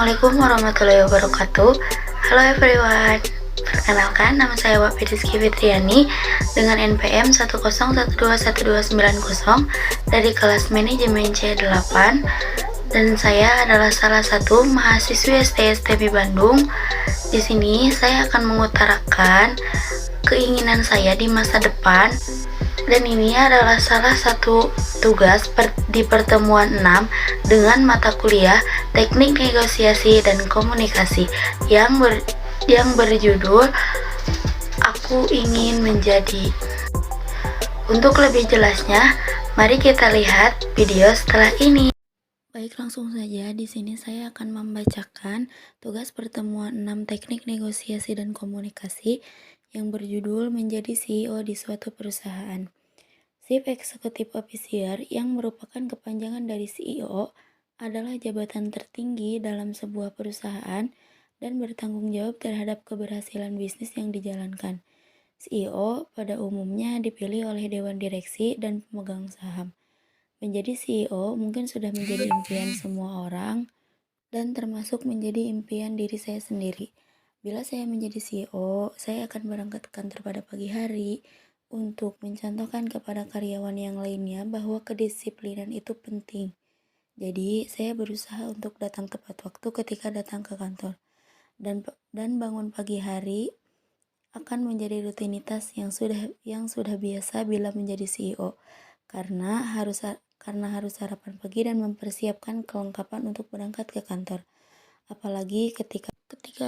Assalamualaikum warahmatullahi wabarakatuh. Halo everyone. Perkenalkan, nama saya Wak Rizky Fitriani dengan NPM 101212990 dari kelas manajemen C8, dan saya adalah salah satu mahasiswi STSTB Bandung. Di sini saya akan mengutarakan keinginan saya di masa depan, dan ini adalah salah satu tugas di pertemuan 6 dengan mata kuliah Teknik Negosiasi dan Komunikasi yang berjudul Aku Ingin Menjadi. Untuk lebih jelasnya, mari kita lihat video setelah ini. Baik, langsung saja. Di sini saya akan membacakan tugas pertemuan 6 Teknik Negosiasi dan Komunikasi yang berjudul Menjadi CEO di Suatu Perusahaan. Chief Executive Officer, yang merupakan kepanjangan dari CEO, adalah jabatan tertinggi dalam sebuah perusahaan dan bertanggung jawab terhadap keberhasilan bisnis yang dijalankan. CEO pada umumnya dipilih oleh dewan direksi dan pemegang saham. Menjadi CEO mungkin sudah menjadi impian semua orang dan termasuk menjadi impian diri saya sendiri. Bila saya menjadi CEO, saya akan berangkat ke kantor pada pagi hari untuk mencontohkan kepada karyawan yang lainnya bahwa kedisiplinan itu penting. Jadi, saya berusaha untuk datang tepat waktu ketika datang ke kantor. Dan bangun pagi hari akan menjadi rutinitas yang sudah biasa bila menjadi CEO. Karena harus sarapan pagi dan mempersiapkan kelengkapan untuk berangkat ke kantor. Apalagi ketika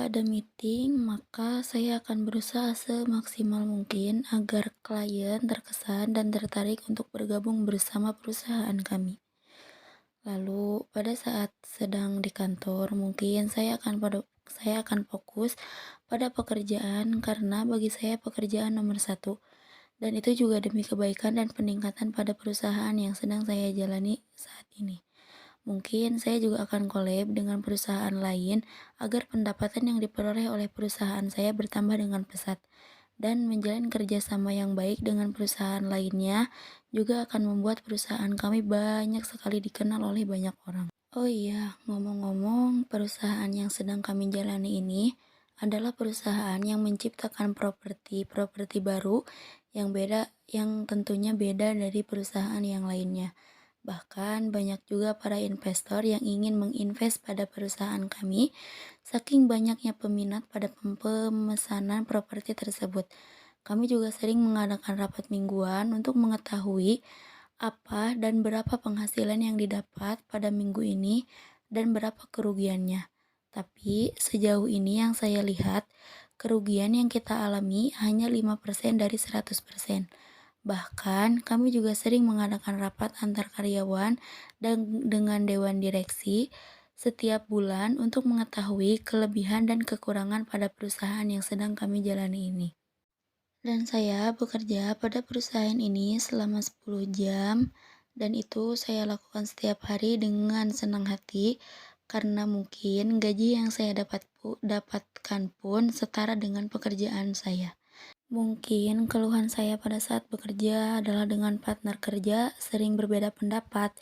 ada meeting, maka saya akan berusaha semaksimal mungkin agar klien terkesan dan tertarik untuk bergabung bersama perusahaan kami. Lalu pada saat sedang di kantor, mungkin saya akan fokus pada pekerjaan, karena bagi saya pekerjaan nomor satu, dan itu juga demi kebaikan dan peningkatan pada perusahaan yang sedang saya jalani saat ini. Mungkin saya juga akan collab dengan perusahaan lain agar pendapatan yang diperoleh oleh perusahaan saya bertambah dengan pesat, dan menjalin kerjasama yang baik dengan perusahaan lainnya juga akan membuat perusahaan kami banyak sekali dikenal oleh banyak orang. Oh iya, ngomong-ngomong, perusahaan yang sedang kami jalani ini adalah perusahaan yang menciptakan properti baru yang tentunya beda dari perusahaan yang lainnya. Bahkan banyak juga para investor yang ingin menginvest pada perusahaan kami, saking banyaknya peminat pada pemesanan properti tersebut. Kami juga sering mengadakan rapat mingguan untuk mengetahui apa dan berapa penghasilan yang didapat pada minggu ini dan berapa kerugiannya. Tapi sejauh ini yang saya lihat, kerugian yang kita alami hanya 5% dari 100%. Bahkan, kami juga sering mengadakan rapat antar karyawan dan dengan dewan direksi setiap bulan untuk mengetahui kelebihan dan kekurangan pada perusahaan yang sedang kami jalani ini. Dan saya bekerja pada perusahaan ini selama 10 jam, dan itu saya lakukan setiap hari dengan senang hati karena mungkin gaji yang saya dapatkan pun setara dengan pekerjaan saya. Mungkin keluhan saya pada saat bekerja adalah dengan partner kerja sering berbeda pendapat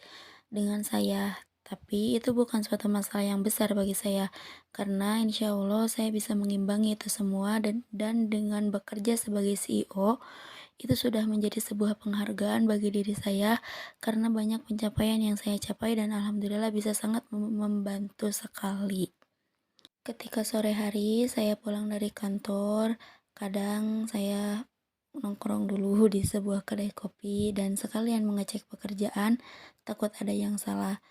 dengan saya. Tapi itu bukan suatu masalah yang besar bagi saya, karena insya Allah saya bisa mengimbangi itu semua, dan dengan bekerja sebagai CEO, itu sudah menjadi sebuah penghargaan bagi diri saya, karena banyak pencapaian yang saya capai dan alhamdulillah bisa sangat membantu sekali. Ketika sore hari saya pulang dari kantor, kadang saya nongkrong dulu di sebuah kedai kopi dan sekalian mengecek pekerjaan, takut ada yang salah.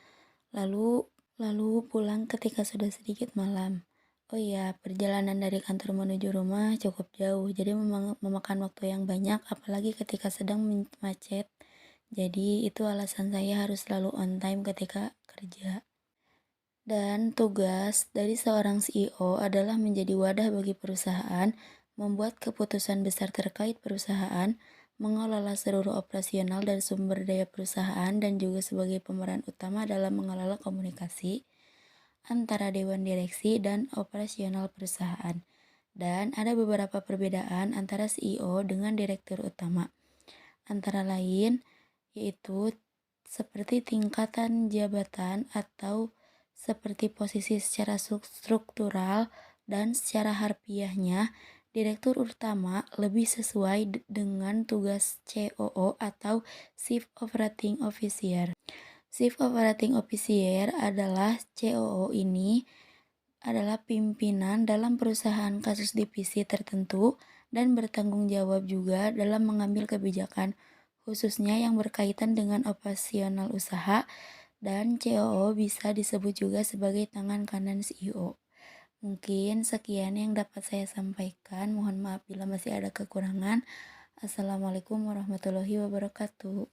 Lalu pulang ketika sudah sedikit malam. Oh iya, perjalanan dari kantor menuju rumah cukup jauh, jadi memakan waktu yang banyak, apalagi ketika sedang macet. Jadi itu alasan saya harus selalu on time ketika kerja. Dan tugas dari seorang CEO adalah menjadi wadah bagi perusahaan, membuat keputusan besar terkait perusahaan, mengelola seluruh operasional dan sumber daya perusahaan, dan juga sebagai pemeran utama dalam mengelola komunikasi antara dewan direksi dan operasional perusahaan. Dan ada beberapa perbedaan antara CEO dengan direktur utama. Antara lain, yaitu seperti tingkatan jabatan atau seperti posisi secara struktural dan secara harfiahnya. Direktur utama lebih sesuai dengan tugas COO atau Chief Operating Officer. Chief Operating Officer adalah COO ini adalah pimpinan dalam perusahaan kasus divisi tertentu dan bertanggung jawab juga dalam mengambil kebijakan khususnya yang berkaitan dengan operasional usaha, dan COO bisa disebut juga sebagai tangan kanan CEO. Mungkin sekian yang dapat saya sampaikan. Mohon maaf bila masih ada kekurangan. Assalamualaikum warahmatullahi wabarakatuh.